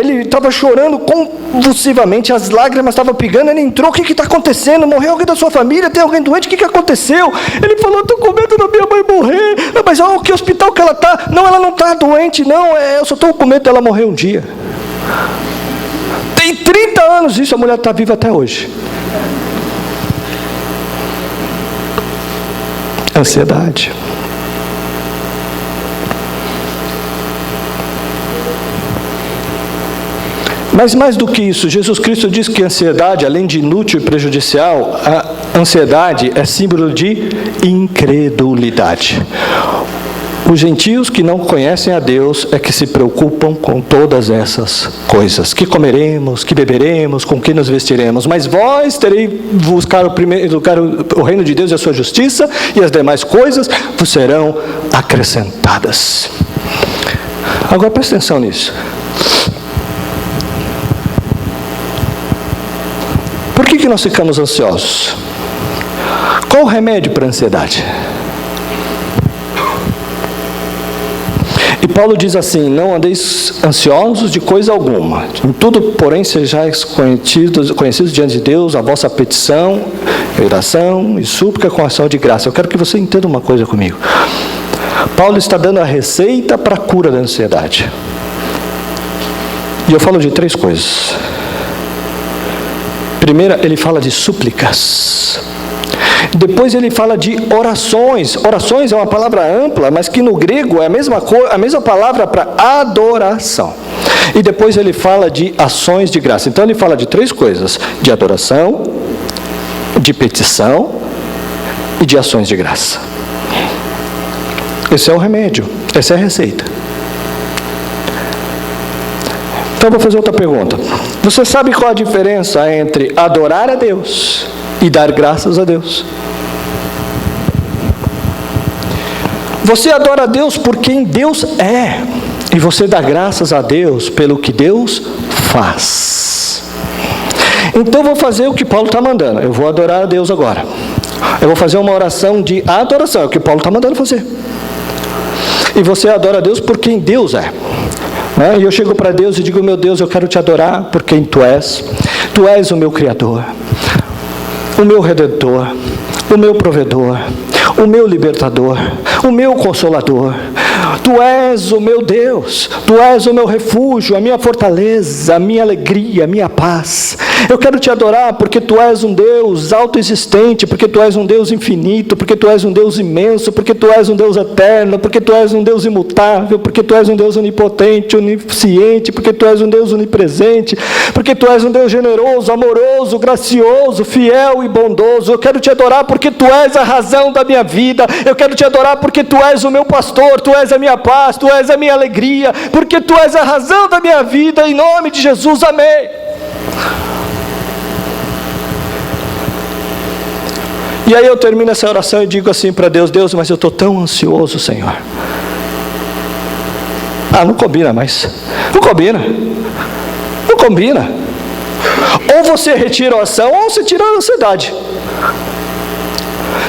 ele estava chorando convulsivamente, as lágrimas estavam pegando, ele entrou, o que está acontecendo? Morreu alguém da sua família? Tem alguém doente? O que aconteceu? Ele falou, estou com medo da minha mãe morrer. Mas que hospital que ela está? Não, ela não está doente, não, eu só estou com medo dela morrer um dia. Tem 30 anos isso, a mulher está viva até hoje. Ansiedade. Mas mais do que isso, Jesus Cristo diz que a ansiedade, além de inútil e prejudicial, a ansiedade é símbolo de incredulidade. Os gentios que não conhecem a Deus é que se preocupam com todas essas coisas. Que comeremos, que beberemos, com que nos vestiremos. Mas vós tereis buscar o reino de Deus e a sua justiça, e as demais coisas vos serão acrescentadas. Agora presta atenção nisso. Por que nós ficamos ansiosos? Qual o remédio para a ansiedade? E Paulo diz assim, não andeis ansiosos de coisa alguma. Em tudo, porém, sejais conhecidos diante de Deus, a vossa petição, oração e súplica com ação de graça. Eu quero que você entenda uma coisa comigo. Paulo está dando a receita para a cura da ansiedade. E eu falo de 3 coisas. Primeira, ele fala de súplicas. Depois ele fala de orações. Orações é uma palavra ampla, mas que no grego é a mesma palavra para adoração. E depois ele fala de ações de graça. Então ele fala de 3 coisas: de adoração, de petição e de ações de graça. Esse é o remédio, essa é a receita. Então eu vou fazer outra pergunta. Você sabe qual a diferença entre adorar a Deus e dar graças a Deus? Você adora a Deus por quem Deus é, e você dá graças a Deus pelo que Deus faz. Então eu vou fazer o que Paulo está mandando. Eu vou adorar a Deus agora. Eu vou fazer uma oração de adoração, é o que Paulo está mandando fazer. E você adora a Deus por quem Deus é. E eu chego para Deus e digo: meu Deus, eu quero te adorar por quem Tu és. Tu és o meu Criador, o meu Redentor, o meu provedor, o meu libertador, o meu consolador. Tu és o meu Deus, Tu és o meu refúgio, a minha fortaleza, a minha alegria, a minha paz. Eu quero te adorar porque Tu és um Deus autoexistente, porque Tu és um Deus infinito, porque Tu és um Deus imenso, porque Tu és um Deus eterno, porque Tu és um Deus imutável, porque Tu és um Deus onipotente, onisciente, porque Tu és um Deus onipresente, porque Tu és um Deus generoso, amoroso, gracioso, fiel e bondoso. Eu quero te adorar porque Tu és a razão da minha vida. Eu quero te adorar porque Tu és o meu pastor, Tu és a minha paz, Tu és a minha alegria, porque Tu és a razão da minha vida. Em nome de Jesus, amém. E aí eu termino essa oração e digo assim para Deus: Deus, mas eu estou tão ansioso, Senhor. Não combina mais. Não combina. Não combina. Ou você retira a oração, ou você tira a ansiedade.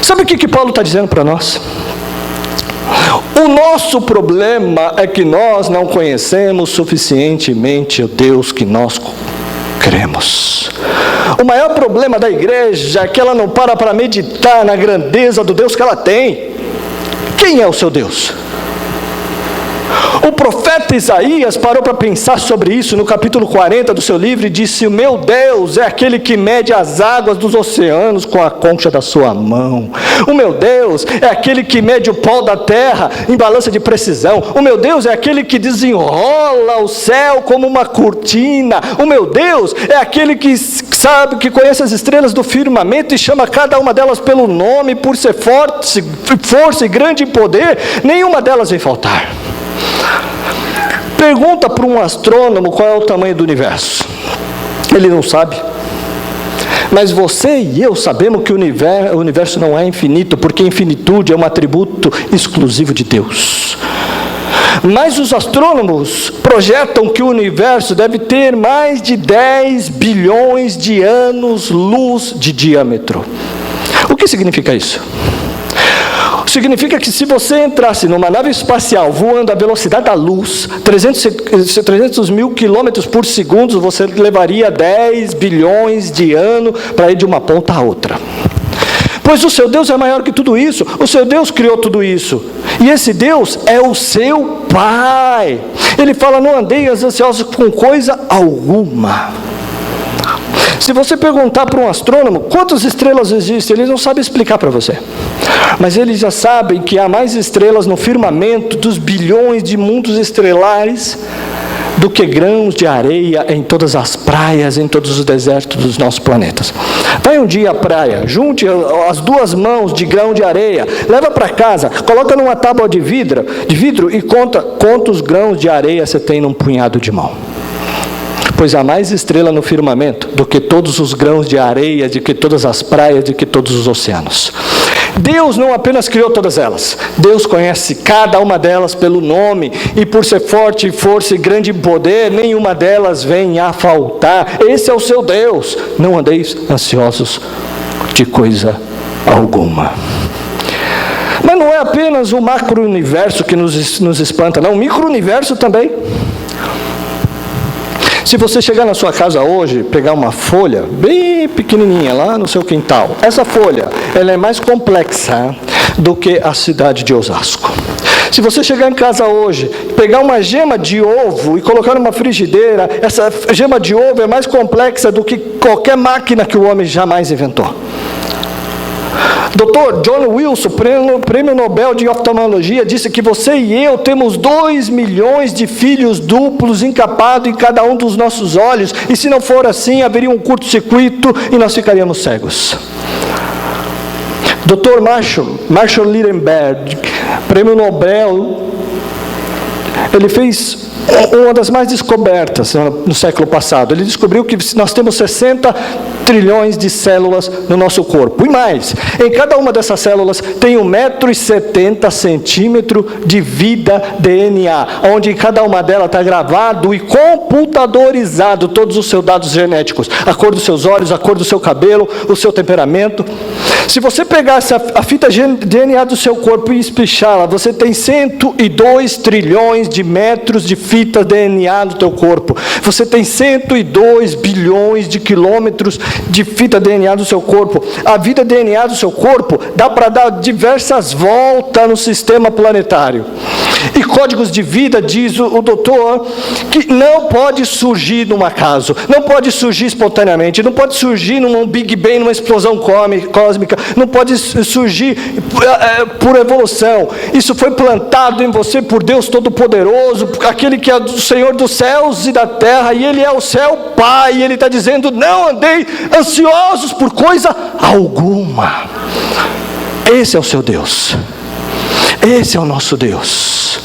Sabe o que Paulo está dizendo para nós? O nosso problema é que nós não conhecemos suficientemente o Deus que nós cremos. O maior problema da igreja é que ela não para meditar na grandeza do Deus que ela tem. Quem é o seu Deus? O profeta Isaías parou para pensar sobre isso no capítulo 40 do seu livro e disse: o meu Deus é aquele que mede as águas dos oceanos com a concha da sua mão. O meu Deus é aquele que mede o pó da terra em balança de precisão. O meu Deus é aquele que desenrola o céu como uma cortina. O meu Deus é aquele que sabe, que conhece as estrelas do firmamento e chama cada uma delas pelo nome. Por ser forte, força e grande em poder, nenhuma delas vai faltar. Pergunta para um astrônomo qual é o tamanho do universo. Ele não sabe. Mas você e eu sabemos que o universo não é infinito, porque infinitude é um atributo exclusivo de Deus. Mas os astrônomos projetam que o universo deve ter mais de 10 bilhões de anos-luz de diâmetro. O que significa isso? Significa que se você entrasse numa nave espacial voando à velocidade da luz, 300 mil quilômetros por segundo, você levaria 10 bilhões de anos para ir de uma ponta a outra. Pois o seu Deus é maior que tudo isso. O seu Deus criou tudo isso. E esse Deus é o seu Pai. Ele fala: não andeis ansiosos com coisa alguma. Se você perguntar para um astrônomo quantas estrelas existem, eles não sabem explicar para você. Mas eles já sabem que há mais estrelas no firmamento dos bilhões de mundos estelares do que grãos de areia em todas as praias, em todos os desertos dos nossos planetas. Vai um dia à praia, junte as duas mãos de grão de areia, leva para casa, coloca numa tábua de vidro e conta quantos grãos de areia você tem num punhado de mão. Pois há mais estrela no firmamento do que todos os grãos de areia, de que todas as praias, de que todos os oceanos. Deus não apenas criou todas elas, Deus conhece cada uma delas pelo nome, e por ser forte, força e grande poder, nenhuma delas vem a faltar. Esse é o seu Deus. Não andeis ansiosos de coisa alguma. Mas não é apenas o macro-universo que nos espanta, não, o micro-universo também. Se você chegar na sua casa hoje, pegar uma folha bem pequenininha lá no seu quintal, essa folha, ela é mais complexa do que a cidade de Osasco. Se você chegar em casa hoje, pegar uma gema de ovo e colocar numa frigideira, essa gema de ovo é mais complexa do que qualquer máquina que o homem jamais inventou. Dr. John Wilson, prêmio Nobel de oftalmologia, disse que você e eu temos 2 milhões de filhos duplos encapados em cada um dos nossos olhos, e se não for assim, haveria um curto-circuito e nós ficaríamos cegos. Dr. Marshall Liebenberg, prêmio Nobel, ele fez uma das mais descobertas no século passado. Ele descobriu que nós temos 60 trilhões de células no nosso corpo. E mais, em cada uma dessas células tem 1,70 m de vida DNA, onde em cada uma delas está gravado e computadorizado todos os seus dados genéticos, a cor dos seus olhos, a cor do seu cabelo, o seu temperamento. Se você pegasse a fita DNA do seu corpo e espichá-la, você tem 102 trilhões de metros de fita DNA no teu corpo. Você tem 102 bilhões de quilômetros de fita DNA do seu corpo. A vida DNA do seu corpo dá para dar diversas voltas no sistema planetário. E códigos de vida, diz o doutor, que não pode surgir num acaso, não pode surgir espontaneamente, não pode surgir num Big Bang, numa explosão cósmica, não pode surgir por evolução. Isso foi plantado em você por Deus Todo-Poderoso, aquele que é o Senhor dos céus e da terra, e Ele é o céu Pai, e Ele está dizendo: não andei ansiosos por coisa alguma. Esse é o seu Deus. Esse é o nosso Deus.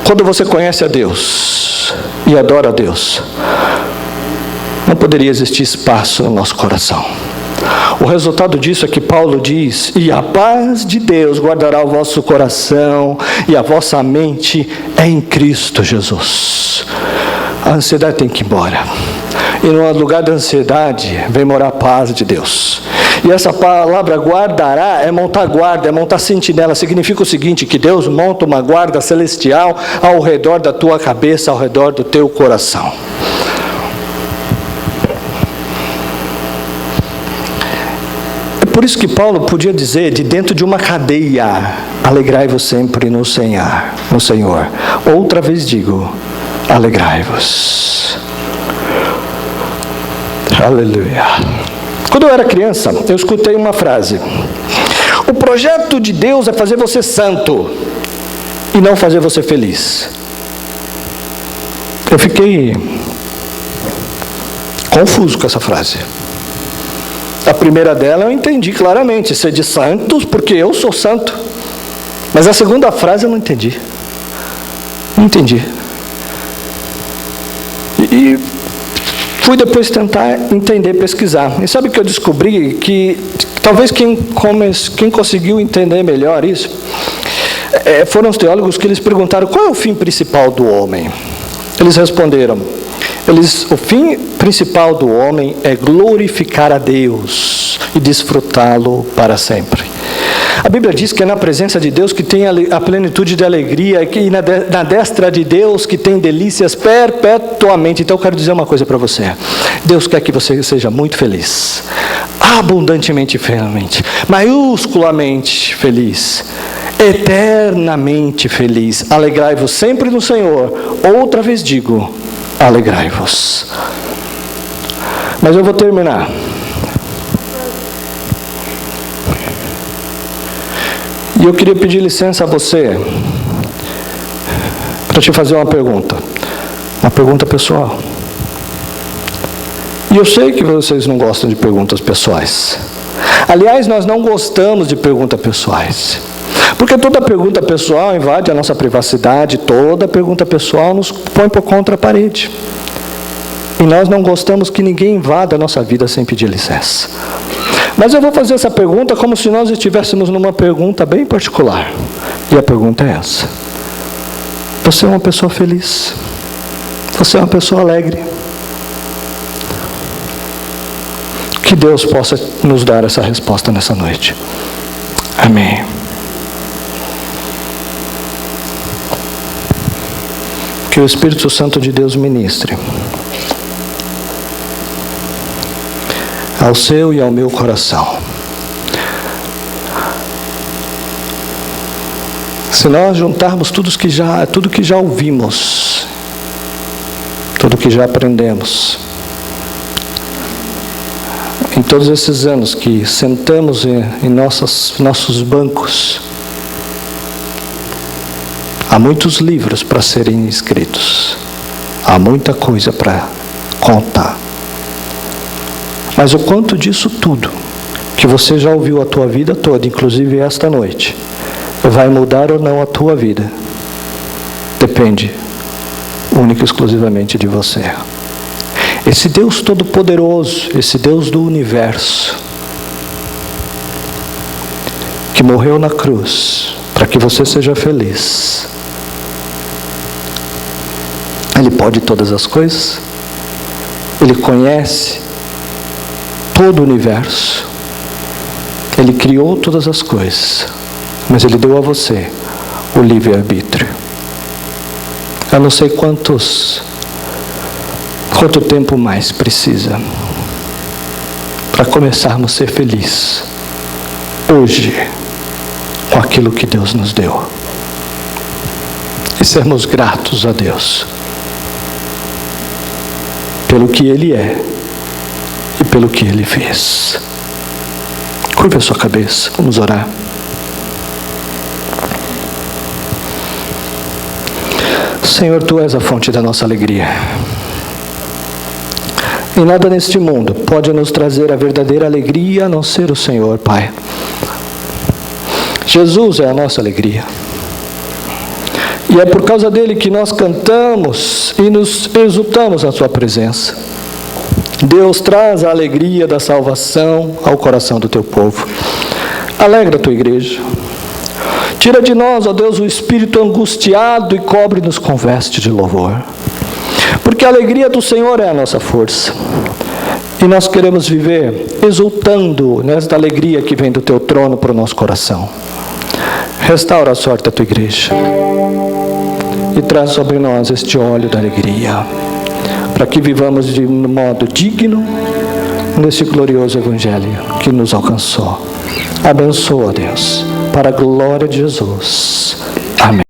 Quando você conhece a Deus e adora a Deus, não poderia existir espaço no nosso coração. O resultado disso é que Paulo diz: e a paz de Deus guardará o vosso coração e a vossa mente em Cristo Jesus. A ansiedade tem que ir embora. E no lugar da ansiedade vem morar a paz de Deus. E essa palavra guardará é montar guarda, é montar sentinela. Significa o seguinte: que Deus monta uma guarda celestial ao redor da tua cabeça, ao redor do teu coração. É por isso que Paulo podia dizer, de dentro de uma cadeia: alegrai-vos sempre no Senhor. Outra vez digo: alegrai-vos. Aleluia. Quando eu era criança, eu escutei uma frase: o projeto de Deus é fazer você santo e não fazer você feliz. Eu fiquei confuso com essa frase. A primeira dela eu entendi claramente: ser de santos, porque eu sou santo. Mas a segunda frase eu não entendi. Não entendi. E fui depois tentar entender, pesquisar. E sabe o que eu descobri? Que talvez quem conseguiu entender melhor isso foram os teólogos, que eles perguntaram: qual é o fim principal do homem? Eles responderam: o fim principal do homem é glorificar a Deus e desfrutá-lo para sempre. A Bíblia diz que é na presença de Deus que tem a plenitude de alegria, e na destra de Deus que tem delícias perpetuamente. Então eu quero dizer uma coisa para você: Deus quer que você seja muito feliz, abundantemente feliz, maiusculamente feliz, eternamente feliz. Alegrai-vos sempre no Senhor. Outra vez digo: alegrai-vos. Mas eu vou terminar. E eu queria pedir licença a você para te fazer uma pergunta pessoal. E eu sei que vocês não gostam de perguntas pessoais. Aliás, nós não gostamos de perguntas pessoais, porque toda pergunta pessoal invade a nossa privacidade, toda pergunta pessoal nos põe por contra a parede. E nós não gostamos que ninguém invada a nossa vida sem pedir licença. Mas eu vou fazer essa pergunta como se nós estivéssemos numa pergunta bem particular. E a pergunta é essa: você é uma pessoa feliz? Você é uma pessoa alegre? Que Deus possa nos dar essa resposta nessa noite. Amém. Que o Espírito Santo de Deus ministre ao seu e ao meu coração. Se nós juntarmos tudo que já ouvimos, tudo que já aprendemos, em todos esses anos que sentamos em nossos bancos, há muitos livros para serem escritos, há muita coisa para contar. Mas o quanto disso tudo que você já ouviu a tua vida toda, inclusive esta noite, vai mudar ou não a tua vida, depende única e exclusivamente de você. Esse Deus Todo-Poderoso, esse Deus do universo, que morreu na cruz para que você seja feliz, Ele pode todas as coisas, Ele conhece todo o universo, Ele criou todas as coisas, mas Ele deu a você o livre-arbítrio. Eu não sei quanto tempo mais precisa para começarmos a ser felizes hoje com aquilo que Deus nos deu e sermos gratos a Deus pelo que Ele é e pelo que Ele fez. Curva a sua cabeça, vamos orar. Senhor, Tu és a fonte da nossa alegria. E nada neste mundo pode nos trazer a verdadeira alegria a não ser o Senhor, Pai. Jesus é a nossa alegria. E é por causa dele que nós cantamos e nos exultamos na Sua presença. Deus, traz a alegria da salvação ao coração do Teu povo. Alegra a Tua igreja. Tira de nós, ó Deus, o espírito angustiado e cobre-nos com veste de louvor. Porque a alegria do Senhor é a nossa força. E nós queremos viver exultando nesta alegria que vem do Teu trono para o nosso coração. Restaura a sorte da Tua igreja. E traz sobre nós este óleo da alegria. Para que vivamos de modo digno nesse glorioso Evangelho que nos alcançou. Abençoa, Deus, para a glória de Jesus. Amém.